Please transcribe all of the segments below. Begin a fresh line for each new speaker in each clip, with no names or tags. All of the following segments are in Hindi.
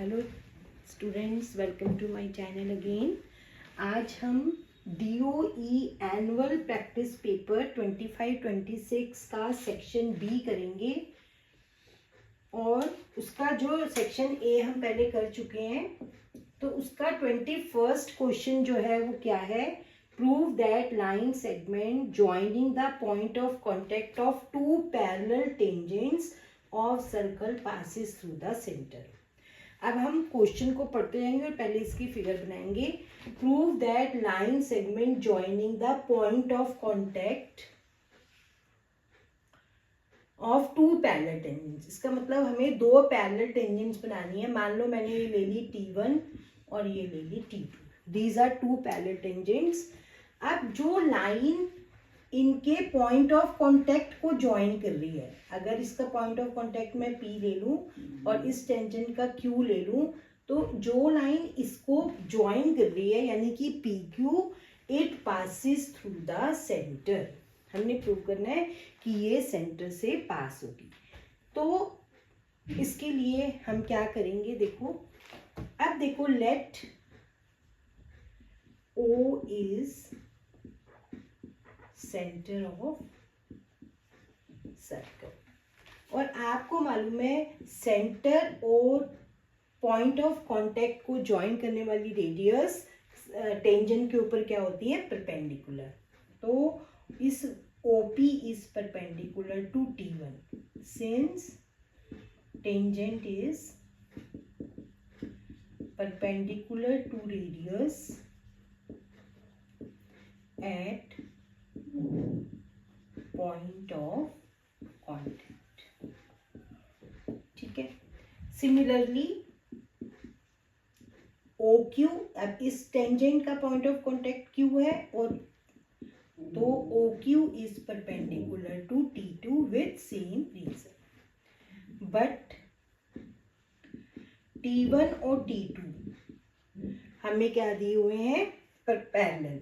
Hello students, welcome to my channel again. आज हम DOE एनुअल प्रैक्टिस पेपर 25-26 का सेक्शन बी करेंगे और उसका जो सेक्शन ए हम पहले कर चुके हैं, तो उसका 21st क्वेश्चन जो है वो क्या है, prove that line segment joining the point of contact of two parallel tangents of circle passes through the centre. अब हम क्वेश्चन को पढ़ते जाएंगे और पहले इसकी फिगर बनाएंगे। Prove that line segment joining the point of contact of two parallel tangents. इसका मतलब हमें दो पैरेलल टेंजेंट्स बनानी है। मान लो मैंने ये ले ली T1 और ये ले ली T2। These are two parallel tangents. अब जो लाइन इनके पॉइंट ऑफ कांटेक्ट को ज्वाइन कर रही है, अगर इसका पॉइंट ऑफ कांटेक्ट मैं P ले लूं और इस टेंजेंट का Q ले लूं, तो जो लाइन इसको ज्वाइन कर रही है यानी कि PQ, it passes through the centre. हमने प्रूव करना है कि ये सेंटर से पास होगी। तो इसके लिए हम क्या करेंगे, देखो। अब देखो, let O is centre of circle और आपको मालूम है सेंटर और पॉइंट ऑफ कांटेक्ट को ज्वाइन करने वाली रेडियस टेंजेंट के ऊपर क्या होती है, परपेंडिकुलर। तो इस OP is perpendicular to T1 since tangent is perpendicular to radius at point of contact. ठीक है। सिमिलरली OQ, अब इस टेंजेंट का पॉइंट ऑफ कांटेक्ट Q है और तो OQ is perpendicular to T2 with same reason. But T1 और T2 हमें क्या दिए हुए हैं, पैरेलल।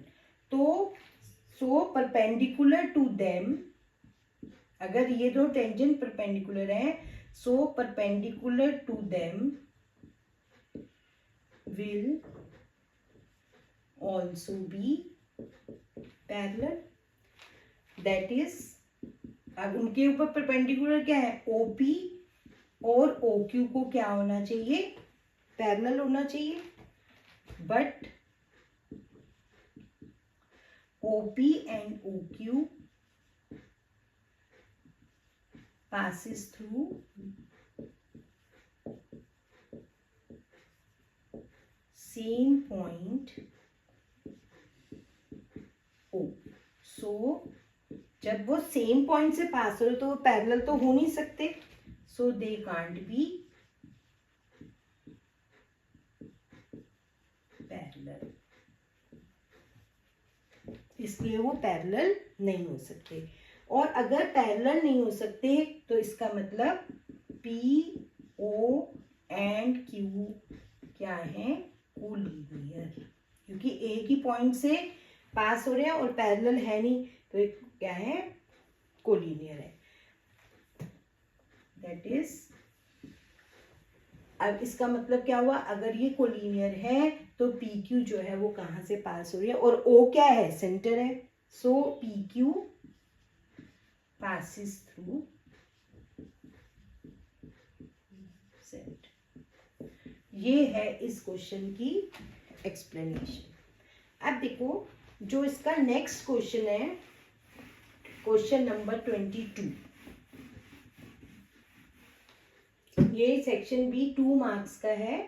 तो सो परपेंडिकुलर टू देम, अगर ये दो टेंजेंट परपेंडिकुलर हैं, so perpendicular to them will also be parallel. That is, अब उनके ऊपर परपेंडिकुलर क्या है, OP और OQ को क्या होना चाहिए, पैरेलल होना चाहिए। But OP and OQ passes through same point O. So जब वो सेम पॉइंट से पास हो रहे तो वो पैरेलल तो हो नहीं सकते, सो दे कांट बी पैरेलल, इसलिए वो पैरेलल नहीं हो सकते। और अगर पैरेलल नहीं हो सकते तो इसका मतलब P, O एंड Q क्या है, कोलिनियर, क्योंकि एक ही पॉइंट से पास हो रहे हैं और पैरेलल है नहीं, तो क्या है, कोलिनियर है। दैट इज, अब इसका मतलब क्या हुआ, अगर ये कोलिनियर है तो PQ जो है वो कहाँ से पास हो रही है, और O क्या है, सेंटर है। सो PQ passes through सेंटर। ये है इस क्वेश्चन की एक्सप्लेनेशन। अब देखो, जो इसका नेक्स्ट क्वेश्चन है, क्वेश्चन नंबर 22। ये सेक्शन बी 2 मार्क्स का है।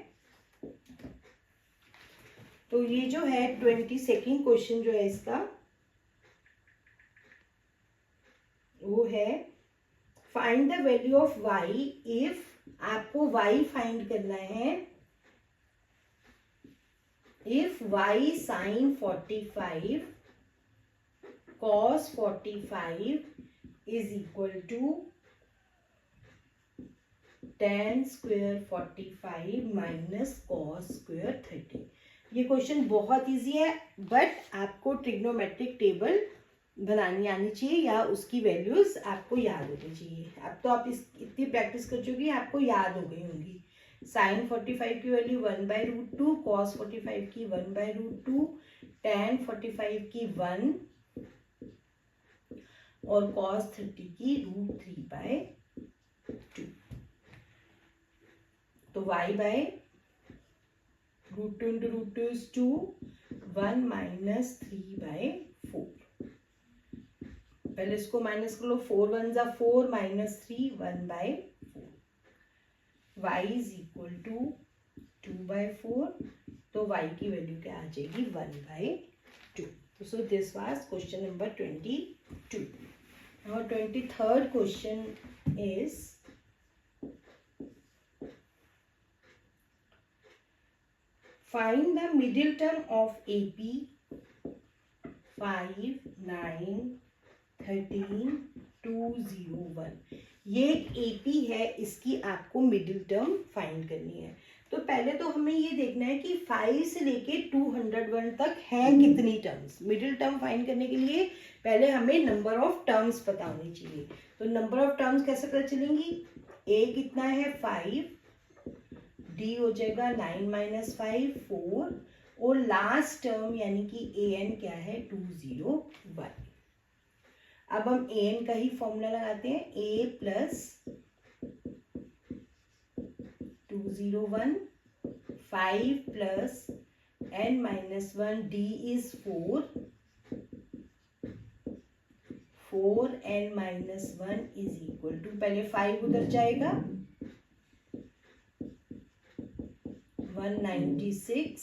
तो ये जो है 22nd क्वेश्चन जो है इसका, वो है find the value of y if, आपको y फाइंड करना है, if y sin 45 cos 45 is equal to tan square 45 minus cos square 30। ये क्वेश्चन बहुत इजी है, बट आपको ट्रिग्नोमेट्रिक टेबल बनानी आनी चाहिए या उसकी वैल्यूज आपको याद होनी चाहिए। अब तो आप इतनी प्रैक्टिस कर चुकी हैं, आपको याद हो गई होंगी। साइन 45 की वैल्यू 1/√2, कॉस 45 की 1/√2, tan 45 की 1 और cos 30 की √3/2। तो y by √2 into √2 is 2, 1 minus 3/4। पहले इसको माइनस कर लो, 4 1 जा 4 minus 3 1/4। y is equal to 2/4, तो y की वैल्यू क्या आ जाएगी 1/2। So this was question number 22. Now 23rd question is find the middle term of AP 5, 9, 13, 2, 0, 1। ये एक AP है, इसकी आपको मिडिल टर्म फाइंड करनी है। तो पहले तो हमें ये देखना है कि 5 से लेके 201 तक है कितनी टर्म्स। मिडिल टर्म फाइंड करने के लिए पहले हमें नंबर ऑफ टर्म्स पता होनी चाहिए। तो नंबर ऑफ टर्म्स कैसे पता चलेंगी? A कितना है 5, D हो जाएगा 9 minus 5 4, और लास्ट टर्म यानी कि AN क्या है 201। अब हम AN का ही फॉर्मूला लगाते हैं, A plus 201, 5 plus n minus 1, D is 4, 4n minus 1 is equal to, पहले 5 उधर जाएगा 196,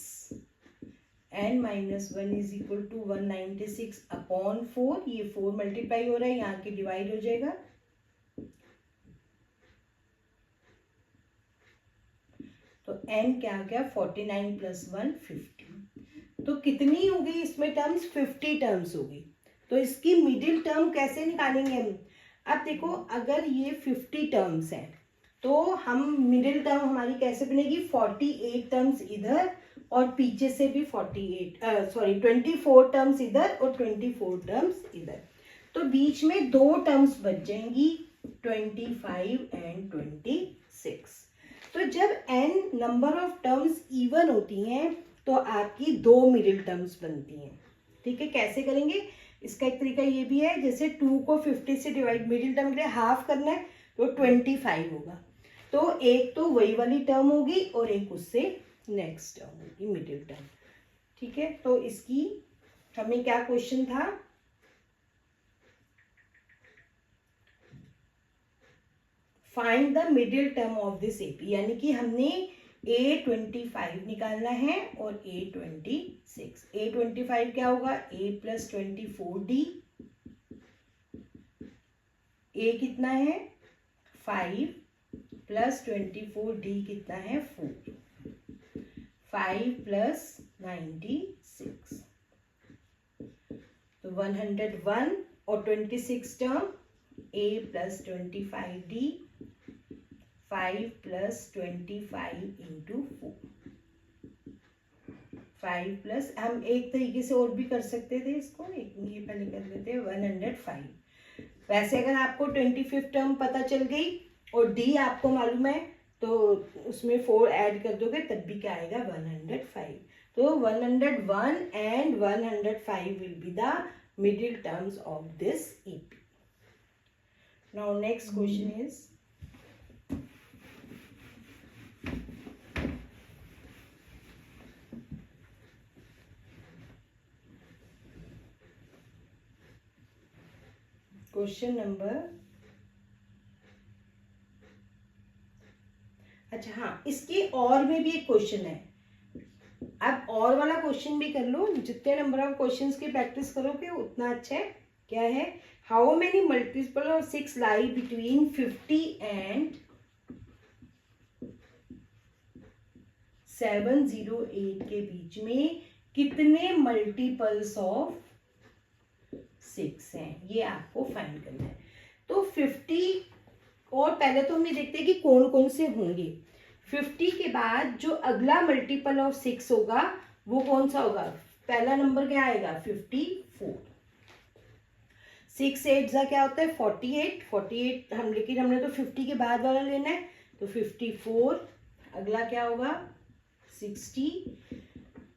n minus 1 is equal to 196 upon 4, ये 4 मल्टीप्लाई हो रहा है, यहाँ के डिवाइड हो जाएगा, तो n क्या आ गया 49 प्लस 1 50। तो कितनी हो गई इसमें टर्म्स? 50 टर्म्स हो गई। तो इसकी मिडिल टर्म कैसे निकालेंगे हम? अब देखो, अगर ये 50 टर्म्स हैं तो हम मिडिल टर्म हमारी कैसे बनेगी? 48 टर्म्स इधर और पीछे से भी 24 टर्म्स इधर और 24 टर्म्स इधर। तो बीच में दो टर्म्स बच जाएंगी 25 एंड 26। तो जब n number of terms even होती हैं तो आपकी दो मिडिल टर्म्स बनती हैं। ठीक है, कैसे करेंगे? इसका एक तरीका ये भी है, जैसे 2 को 50 से डिवाइड, मिडिल टर्म के लिए हाफ करना है तो 25 होगा। तो एक तो वही वाली टर्म होगी और एक उससे नेक्स्ट टर्म होगी मिडिल टर्म। ठीक है, तो इसकी हमें क्या क्वेश्चन था? Find the middle term of this AP, यानी कि हमने A25 निकालना है और A26। A25 क्या होगा? A प्लस 24D, A कितना है 5 प्लस 24D कितना है 4, 5 प्लस 96, तो 101 और 26 term A plus 25D, 5 plus 25 into 4, 5 plus, हम एक तरीके से और भी कर सकते थे इसको, एक ये पहले कर लेते हैं 105। वैसे अगर आपको 25 टर्म पता चल गई और D आपको मालूम है तो उसमें 4 ऐड कर दोगे तब भी क्या आएगा 105। तो 101 and 105 will be the middle terms of this EP. Now next question is question number, अच्छा हाँ, इसके और में भी एक क्वेश्चन है। अब और वाला क्वेश्चन भी कर लो, जितने नंबर ऑफ क्वेश्चंस की प्रैक्टिस करोगे उतना अच्छा है। क्या है? How many multiple of 6 lie between 50 and 708 के बीच में कितने मल्टीपल्स ऑफ 6 हैं, ये आपको फाइंड करना है। तो 50, और पहले तो हम ये देखते हैं कि कौन कौन से होंगे। 50 के बाद जो अगला मल्टीपल ऑफ 6 होगा वो कौन सा होगा? पहला नंबर क्या आएगा? 54। 6 8 जा क्या होता है? 48। 48 हम, लेकिन हमने तो 50 के बाद वाला लेना है, तो 54 अगला क्या होगा 60।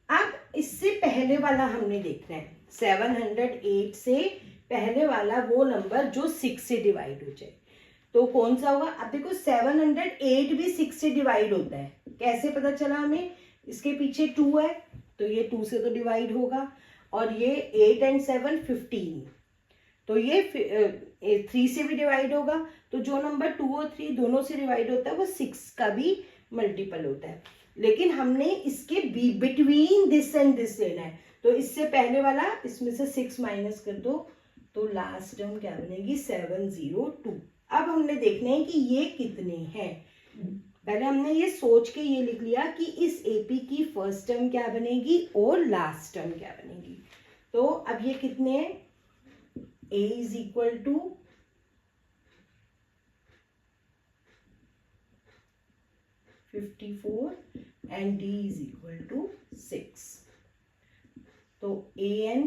अब इससे पहले वाला हमने देखना है, 708 से पहले वाला वो नंबर जो 6 से डिवाइड हो जाए, तो कौन सा होगा। अब देखो 708 भी 6 से डिवाइड होता है, कैसे पता चला हमें, इसके पीछे 2 है तो ये 2 से तो डिवाइड होगा, और ये 8 and 7 15, तो ये 3 से भी डिवाइड होगा, तो जो नंबर 2 और 3 दोनों से डिवाइड होता है वो 6 का भी मल्टीपल होता है। लेकिन हमने इसके बिटवीन दिस एंड दिस लेना है, तो इससे पहले वाला इसमें से 6 माइनस कर दो, तो लास्ट टर्म क्या बनेगी 702। अब हमने देखना है कि ये कितने हैं। पहले हमने ये सोच के ये लिख लिया कि इस एपी की फर्स्ट टर्म क्या बनेगी और लास्ट टर्म क्या बनेगी। तो अब ये कितने हैं, a is equal to 54 and d is equal to 6, तो an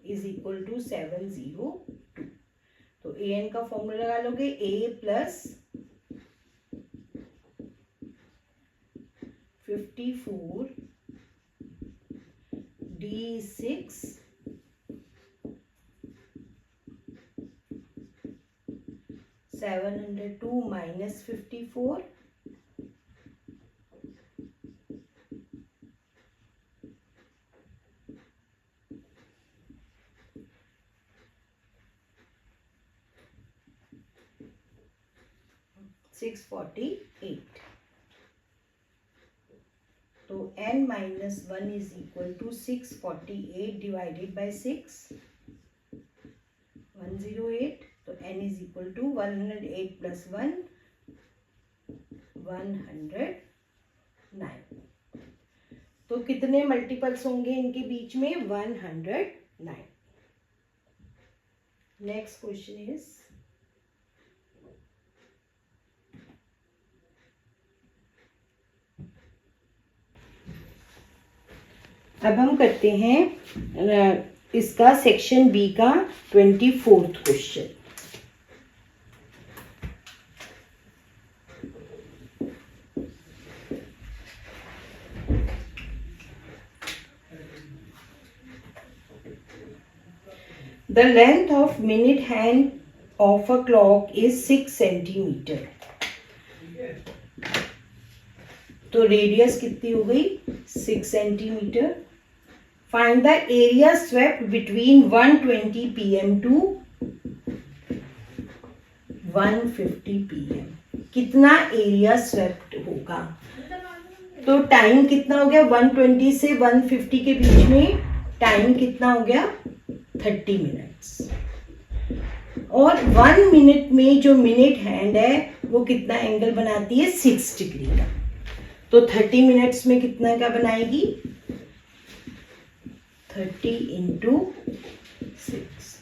is equal to 702। तो an का फॉर्मूला लगा लोगे, a plus 54 d is 6 702 minus 54 648। तो n minus 1 is equal to 648 divided by 6, 108, तो n is equal to 108 plus 1, 109। तो कितने मल्टीपल्स होंगे इनके बीच में, 109। नेक्स्ट क्वेश्चन इज, अब हम करते हैं इसका सेक्शन बी का 24th question. The length of minute hand of a clock is 6 centimeter. तो रेडियस कितनी हो गई 6 centimetre. Find the area swept between 120 pm to 150 pm। कितना एरिया स्वेप्ट होगा, तो टाइम कितना हो गया 120 से 150 के बीच में टाइम कितना हो गया 30 मिनट्स, और 1 मिनट में जो मिनट हैंड है वो कितना एंगल बनाती है 6 डिग्री का। तो 30 मिनट्स में कितना का बनाएगी 30 इंटू 6,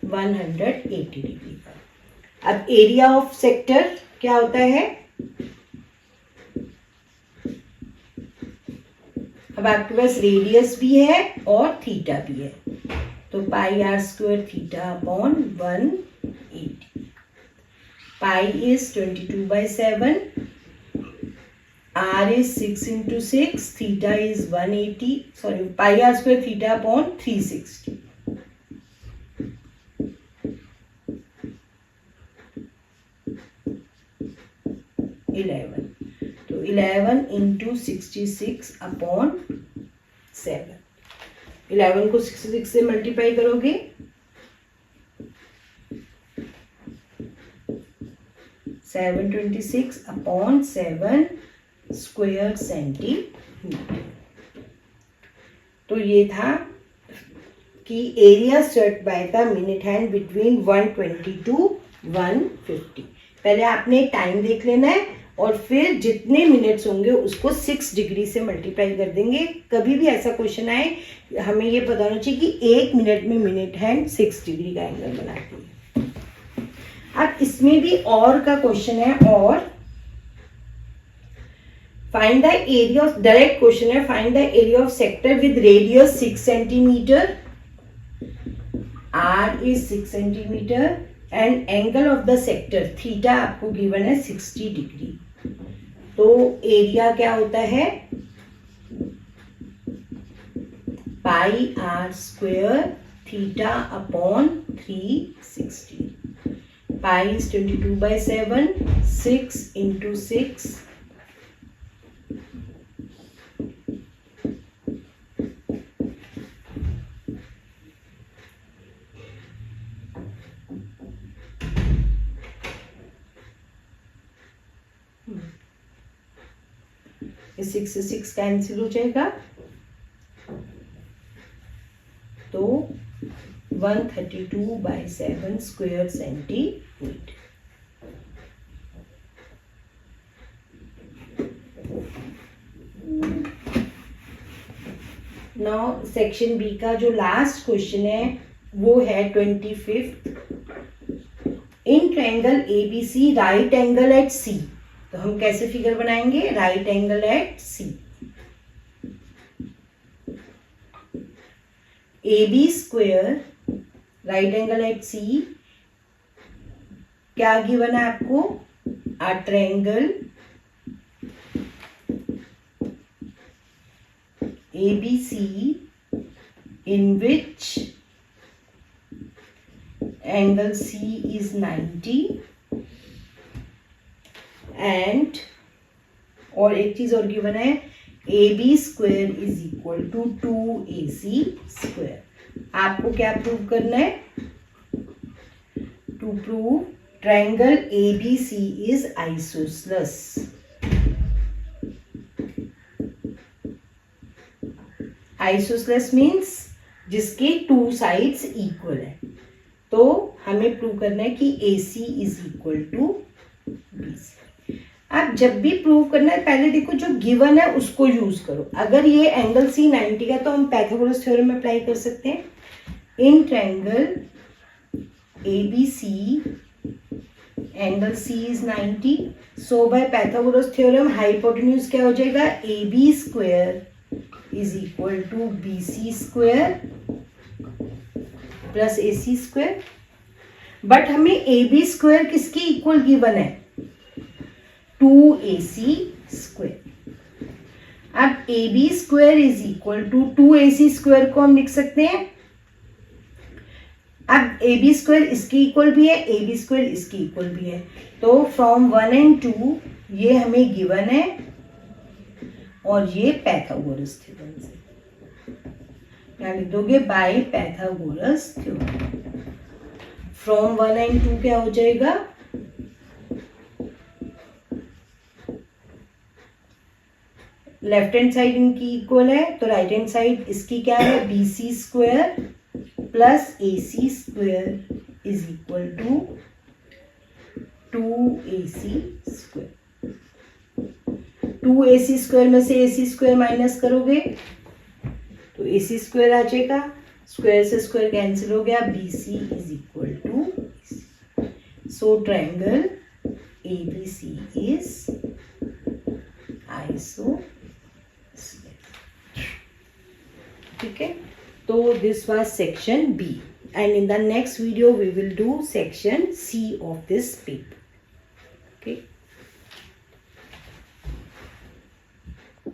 180 डिग्री का। अब एरिया ऑफ सेक्टर क्या होता है, अब आपके पास रेडियस भी है और थीटा भी है, तो pi R square theta upon 180। Pi is 22/7, r is 6 into 6, theta is 180, sorry, pi r square theta upon 360। तो 11 into 66 upon 7। 11 को 66 से मल्टीप्लाई करोगे 726 upon 7 स्क्वायर सेंटीमीटर। तो ये था कि area swept by the minute hand between 120 to 150। पहले आपने टाइम देख लेना है और फिर जितने मिनट्स होंगे उसको 6 डिग्री से मल्टीप्लाई कर देंगे। कभी भी ऐसा क्वेश्चन आए हमें ये पता होना चाहिए कि 1 मिनट में मिनट हैंड 6 डिग्री का एंगल बनाती है। अब इसमें भी और का क्वेश्चन है, और find the area of, direct question है, find the area of sector with radius 6 centimetre, R is 6 centimetre and angle of the sector theta आपको गिवन है 60 डिग्री। तो एरिया क्या होता है pi R square theta upon 360. Pi is 22/7, 6 into 6. इस 6 से 6 कैंसिल हो जाएगा तो 132/7 square centimetre. Now section B का जो लास्ट क्वेश्चन है वो है 25th. In triangle ABC right angle at C. तो हम कैसे फिगर बनाएंगे right angle at C. A B square right angle at C क्या गिवन है आपको a triangle ABC in which angle C is 90 and और एक चीज और गिवन है AB square is equal to 2AC square. आपको क्या प्रूव करना है to prove triangle ABC is isosceles. Isosceles means जिसके 2 साइड्स इक्वल है. तो हमें प्रूव करना है कि AC is equal to BC. अब जब भी प्रूव करना है पहले देखो जो गिवन है उसको यूज करो. अगर ये एंगल C 90 का तो हम पाइथागोरस थ्योरम में अप्लाई कर सकते हैं. In triangle ABC angle C is 90. So by Pythagoras theorem hypotenuse क्या हो जाएगा AB square is equal to BC square plus AC square. But हमें AB स्क्वायर किसकी इक्वल गिवन है 2AC स्क्वायर. अब AB square is equal to 2AC square को हम लिख सकते हैं. अब AB स्क्वायर इसकी इक्वल भी है AB स्क्वायर इसकी इक्वल भी है. तो फ्रॉम 1 and 2 ये हमें गिवन है और ये पाइथागोरस थ्योरम से क्या लिख दोगे by Pythagoras theorem. From 1 and 2 क्या हो जाएगा लेफ्ट हैंड साइड इनकी इक्वल है तो राइट हैंड साइड इसकी क्या है BC square plus AC square is equal to 2AC square. 2AC square में से AC स्क्वायर माइनस करोगे तो AC स्क्वायर आ जाएगा. स्क्वायर से स्क्वायर कैंसिल हो गया. BC is equal to so triangle ABC is isosceles. ठीक है. तो this was section B and in the next video we will do section C of this paper.